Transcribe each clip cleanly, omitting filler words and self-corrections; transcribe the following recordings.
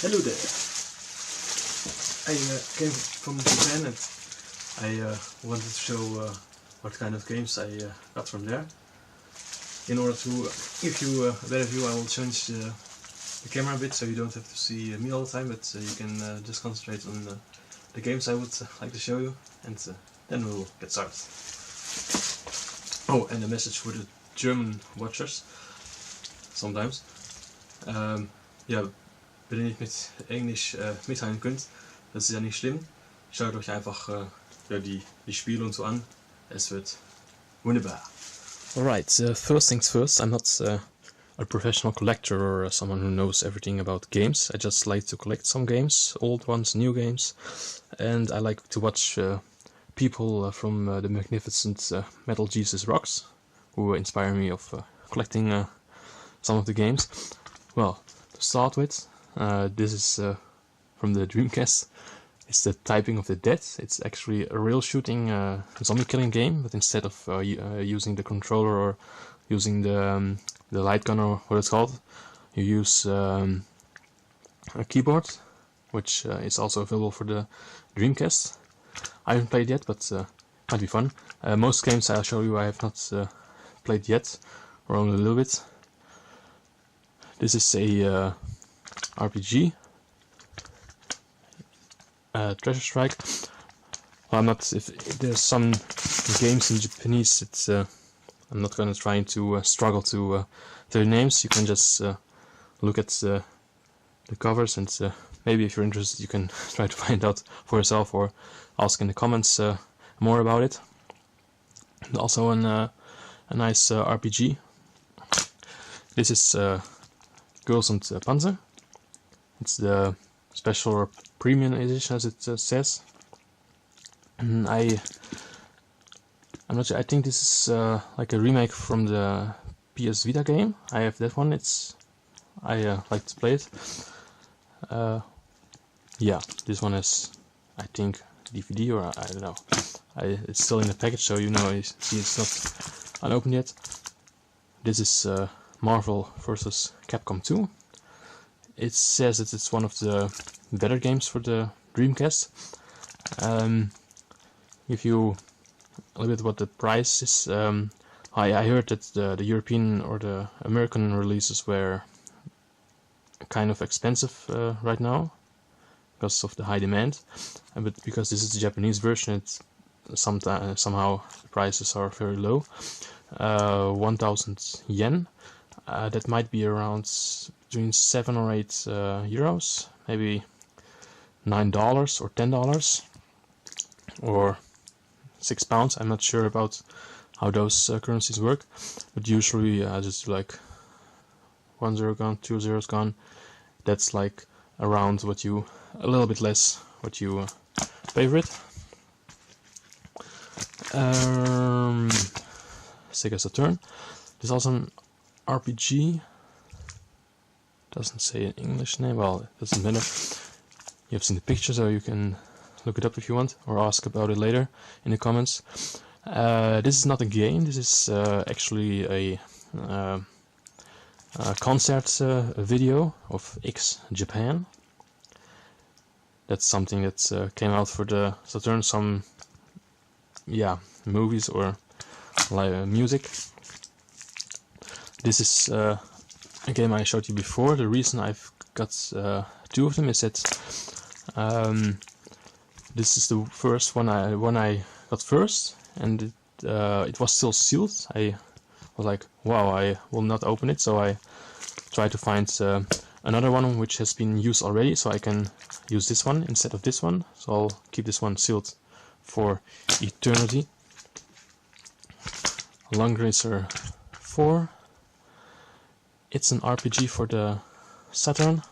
Hello there. I came from Japan and I wanted to show what kind of games I got from there. In order to give you a better view, I will change the camera a bit so you don't have to see me all the time, but you can just concentrate on the games I would like to show you, and then we'll get started. Oh, and a message for the German watchers. Sometimes. Ja, wenn ihr nicht mit Englisch mitteilen könnt, das ist ja nicht schlimm. Schaut euch einfach ja, die Spiele und so an. Es wird wunderbar. Alright, first things first, I'm not a professional collector or someone who knows everything about games. I just like to collect some games, old ones, new games, and I like to watch people from the magnificent Metal Jesus Rocks, who inspire me of collecting some of the games. Well, to start with, this is from the Dreamcast. It's the Typing of the Dead. It's actually a real shooting zombie killing game, but instead of using the controller or using the light gun or what it's called, you use a keyboard, which is also available for the Dreamcast. I haven't played yet, but might be fun. Most games I'll show you I have not played yet, or only a little bit. This is a RPG, Treasure Strike. Well, I'm not. If there's some games in Japanese, it's I'm not gonna try to struggle to tell you names. You can just look at the covers, and maybe if you're interested, you can try to find out for yourself or ask in the comments more about it. And also a nice RPG. This is Girls und Panzer. It's the special or premium edition, as it says. And I'm not sure. I think this is like a remake from the PS Vita game. I have that one. I like to play it. Yeah, this one is, I think, DVD, or I don't know. It's still in the package, so you know, you see it's not unopened yet. This is Marvel vs. Capcom 2. It says that it's one of the better games for the Dreamcast. If you a little bit what the price is, I heard that the European or the American releases were kind of expensive right now because of the high demand, but because this is the Japanese version, it's somehow the prices are very low. 1,000 yen. That might be around between 7 or 8 euros, maybe $9 or $10 or £6. I'm not sure about how those currencies work, but usually I just do like 1 0 gone, 2 zeros gone. That's like around what you, a little bit less what you pay for it. Sega Saturn. There's also an RPG. Doesn't say an English name. Well, it doesn't matter. You have seen the picture, so you can look it up if you want, or ask about it later in the comments. This is not a game. This is actually a concert video of X Japan. That's something that came out for the Saturn. Some, yeah, movies or live music. This is a game I showed you before. The reason I've got 2 of them is that this is the first one I got first, and it was still sealed. I was like, wow, I will not open it, so I tried to find another one which has been used already, so I can use this one instead of this one. So I'll keep this one sealed for eternity. Long Racer 4. It's an RPG for the Saturn.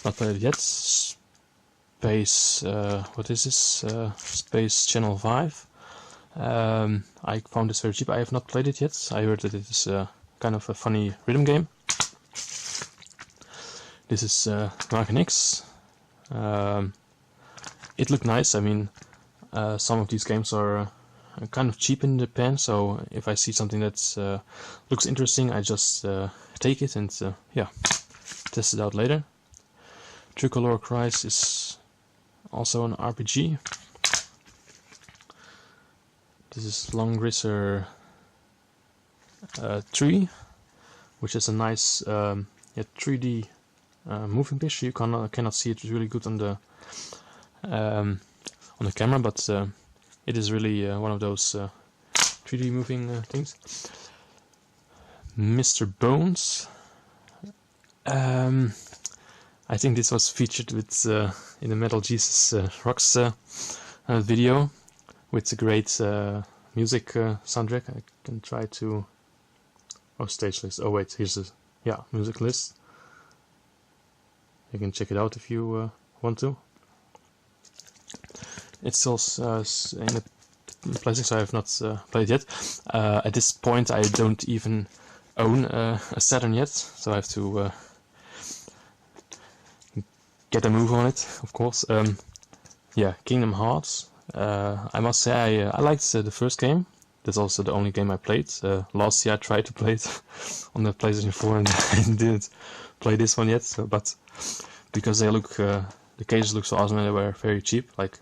Not played it yet. Space, what is this? Space Channel 5. I found this very cheap. I have not played it yet. I heard that it is kind of a funny rhythm game. This is Dragon X. It looked nice. I mean, some of these games are kind of cheap in Japan, so if I see something that looks interesting, I just take it and yeah, test it out later. Tricolor Crisis is also an RPG. This is Long Grisser 3, which is a nice 3D moving picture. You cannot see it really good on the camera, but it is really one of those 3D moving things. Mr. Bones. I think this was featured with in the Metal Jesus Rocks video with a great music soundtrack. I can try to... Oh, stage list. Oh wait, here's a music list. You can check it out if you want to. It's still in the plastic, so I have not played yet. At this point, I don't even own a Saturn yet, so I have to get a move on it, of course. Yeah, Kingdom Hearts. I must say I liked the first game. That's also the only game I played. Last year I tried to play it on the PlayStation 4 and I didn't play this one yet. So, but because they look, the cases look so awesome and they were very cheap, like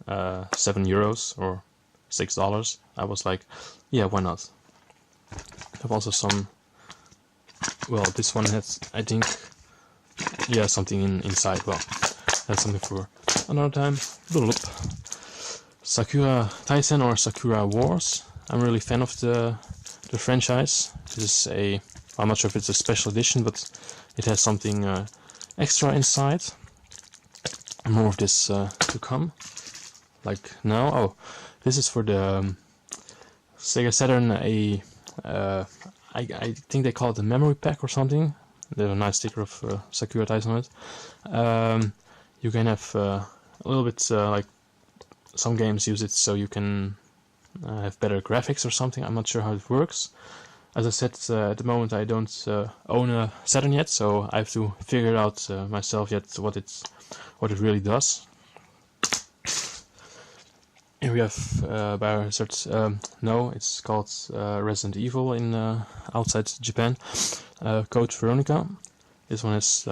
€7 or $6, I was like, yeah, why not? I have also some. Well, this one has, I think, yeah, something inside. Well, that's something for another time. Sakura Taisen or Sakura Wars. I'm really a fan of the franchise. This is I'm not sure if it's a special edition, but it has something extra inside. More of this to come. Like now. Oh, this is for the Sega Saturn. I think they call it a memory pack or something. There's a nice sticker of Sakura Taisen on it. You can have a little bit like some games use it so you can have better graphics or something. I'm not sure how it works. As I said, at the moment I don't own a Saturn yet, so I have to figure it out myself yet what it really does. Here we have Biohazard. No, it's called Resident Evil in outside Japan. Code Veronica. This one has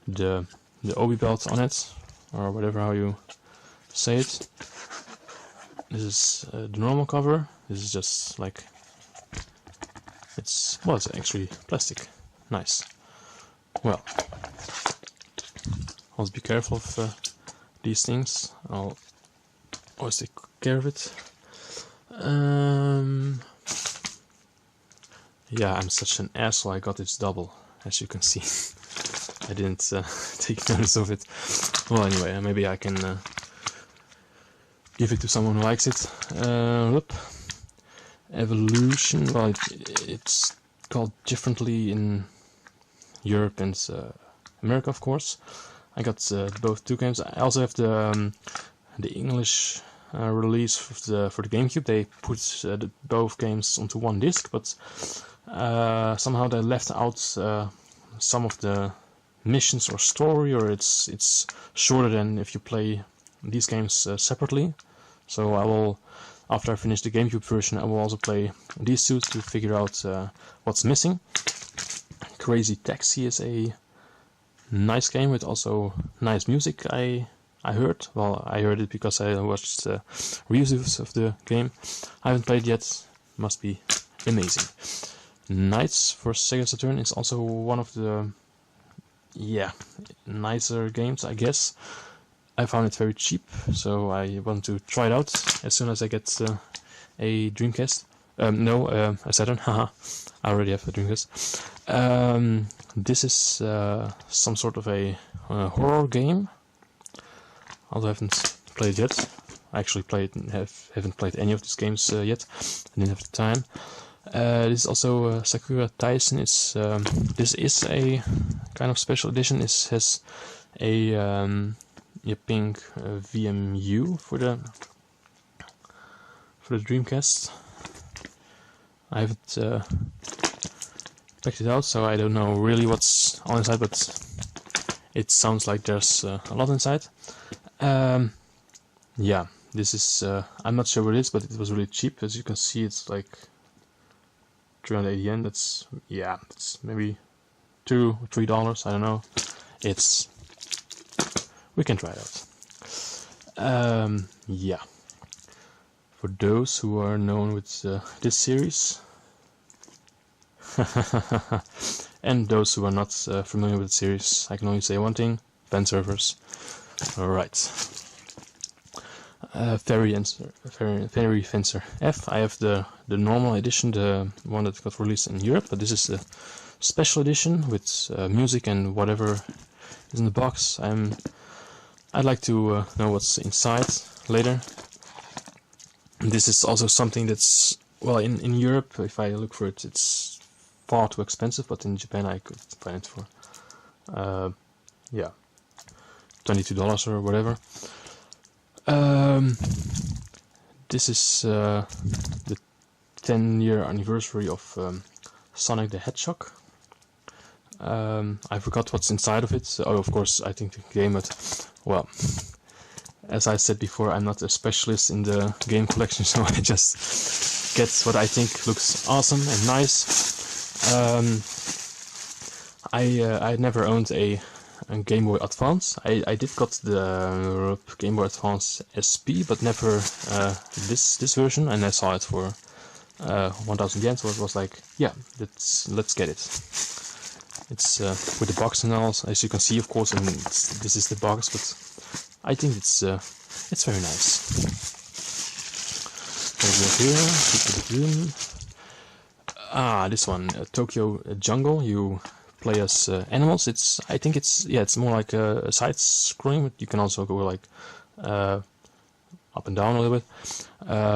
the obi belt on it, or whatever how you say it. This is the normal cover. This is just like it's actually plastic. Nice. Well, always be careful of these things. I'll always take care of it. Yeah, I'm such an asshole. I got it double, as you can see. I didn't take notice of it. Well, anyway, maybe I can give it to someone who likes it. Evolution. Well, it's called differently in Europe and America, of course. I got both two games. I also have the English release for the GameCube. They put both games onto one disc, but somehow they left out some of the missions or story, or it's shorter than if you play these games separately. So I will, after I finish the GameCube version, I will also play these two to figure out what's missing. Crazy Taxi is a nice game with also nice music. I heard. Well, I heard it because I watched reviews of the game. I haven't played yet. Must be amazing. Knights for Sega Saturn is also one of the nicer games, I guess. I found it very cheap, so I want to try it out as soon as I get a Dreamcast. A Saturn. Haha, I already have a Dreamcast. This is some sort of a horror game. Although I haven't played it yet. I actually haven't played any of these games yet. I didn't have the time. This is also Sakura Taisen. This is a kind of special edition. It has a pink VMU for the Dreamcast. I haven't checked it out, so I don't know really what's on inside, but it sounds like there's a lot inside. Yeah, this is I'm not sure what it is, but it was really cheap. As you can see, it's like 380 yen. It's maybe $2 or $3. I don't know. It's we can try it out. Yeah. For those who are known with this series, and those who are not familiar with the series, I can only say one thing: fan servers. Alright. Fairy Fencer F. I have the normal edition, the one that got released in Europe, but this is the special edition with music and whatever is in the box. I'd like to know what's inside later. This is also something that's, well, in Europe, if I look for it, it's far too expensive, but in Japan I could find it for yeah, $22 or whatever. This is the 10-year anniversary of Sonic the Hedgehog. I forgot what's inside of it. Oh, of course, I think the game, but, well, as I said before, I'm not a specialist in the game collection, so I just get what I think looks awesome and nice. I never owned a Game Boy Advance. I did got the Game Boy Advance SP, but never this version, and I saw it for 1,000 yen, so it was like, yeah, let's get it. It's with the box and all, as you can see, of course, and this is the box, but I think it's very nice. Here, this one, Tokyo Jungle. You play as animals. I think it's more like a side screen, but you can also go like up and down a little bit.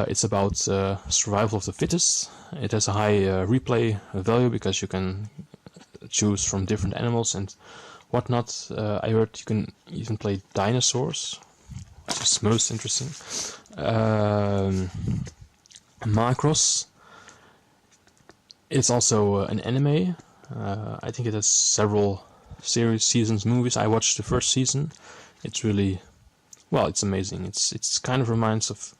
It's about survival of the fittest. It has a high replay value because you can choose from different animals and whatnot. I heard you can even play dinosaurs, which is most interesting. Macross. It's also an anime. I think it has several seasons, movies. I watched the first season. It's really, well, it's amazing. It's kind of reminds of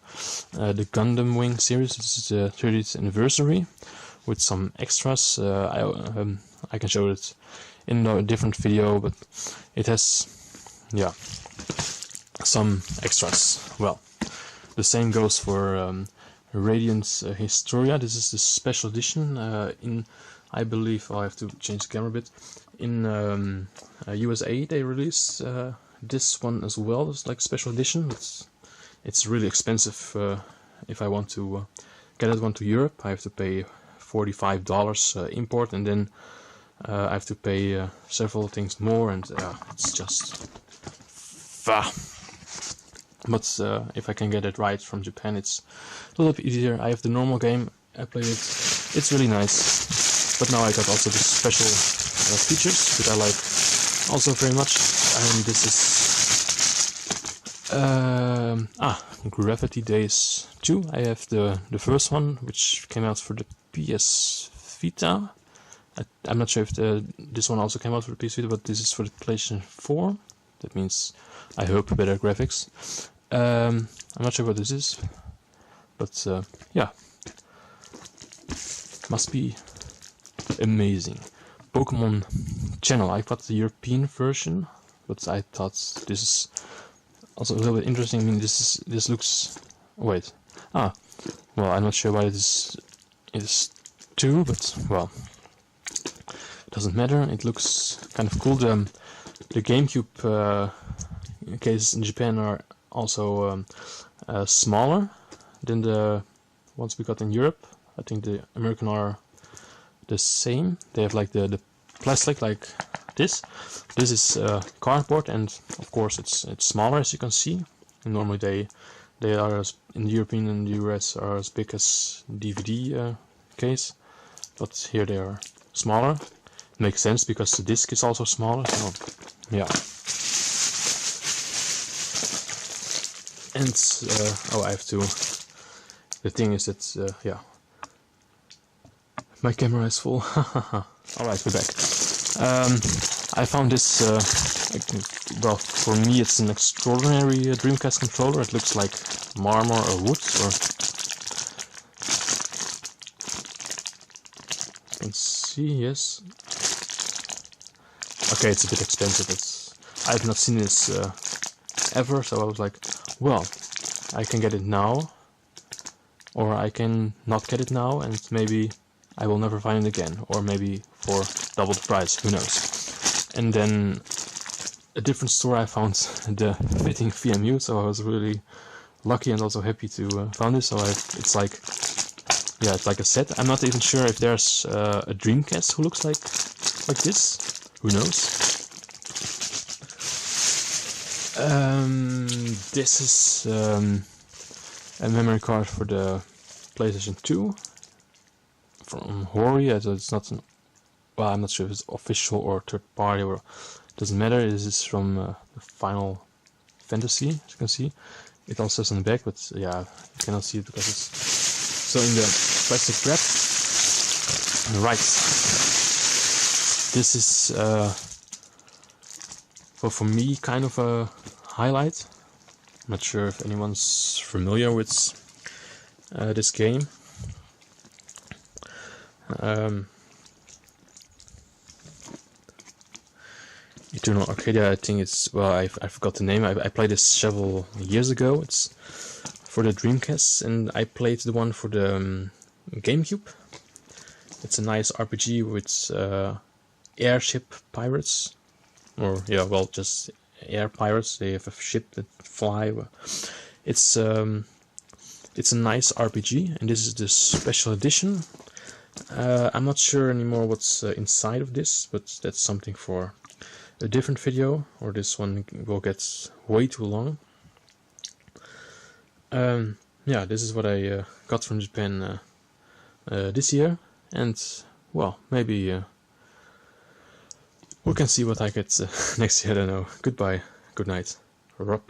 the Gundam Wing series. This is the 30th anniversary with some extras. I can show it in a different video, but it has, yeah, some extras. Well, the same goes for Radiant Historia. This is the special edition. I believe I have to change the camera a bit. In USA, they released this one as well. It's like special edition. It's really expensive. If I want to get that one to Europe, I have to pay $45 import, and then I have to pay several things more, and it's just But if I can get it right from Japan, it's a little bit easier. I have the normal game. I played it. It's really nice. But now I got also the special features that I like also very much. And this is Gravity Days 2. I have the first one, which came out for the PS Vita. I'm not sure if this one also came out for the PS Vita, but this is for the PlayStation 4. That means, I hope, better graphics. I'm not sure what this is, but yeah, must be amazing. Pokemon Channel. I got the European version, but I thought this is also a little bit interesting. I mean, this looks. Wait. Well, I'm not sure why this is 2, but well, it doesn't matter. It looks kind of cool. The GameCube cases in Japan are also smaller than the ones we got in Europe. I think the American are the same. They have like the plastic like this. This is cardboard, and of course it's smaller, as you can see. And normally they are in the European and the US are as big as DVD case, but here they are smaller. It makes sense because the disc is also smaller. So yeah. And I have to. The thing is that yeah, my camera is full. Alright, we're back. I found this. Well, for me, it's an extraordinary Dreamcast controller. It looks like marmor or wood, or you can see. Yes. Okay, it's a bit expensive. I have not seen this ever, so I was like, well, I can get it now, or I can not get it now, and maybe I will never find it again, or maybe for double the price, who knows. And then a different store I found the fitting VMU, so I was really lucky and also happy to found this. So it's like, yeah, it's like a set. I'm not even sure if there's a Dreamcast who looks like this. Who knows? This is a memory card for the PlayStation 2 from Hori. So it's not well, I'm not sure if it's official or third party, or doesn't matter. This is from the Final Fantasy, as you can see. It also says on the back, but yeah, you cannot see it because it's so in the plastic wrap. Right, this is well, for me, kind of a highlight. I'm not sure if anyone's familiar with this game. Eternal Arcadia, I think it's, well, I forgot the name. I played this several years ago. It's for the Dreamcast, and I played the one for the GameCube. It's a nice RPG with airship pirates, or yeah, well, just air pirates. They have a ship that fly. It's a nice RPG, and this is the special edition. I'm not sure anymore what's inside of this, but that's something for a different video, or this one will get way too long. Yeah, this is what I got from Japan this year, and well, maybe we can see what I get next year. I don't know. Goodbye, good night, Rob.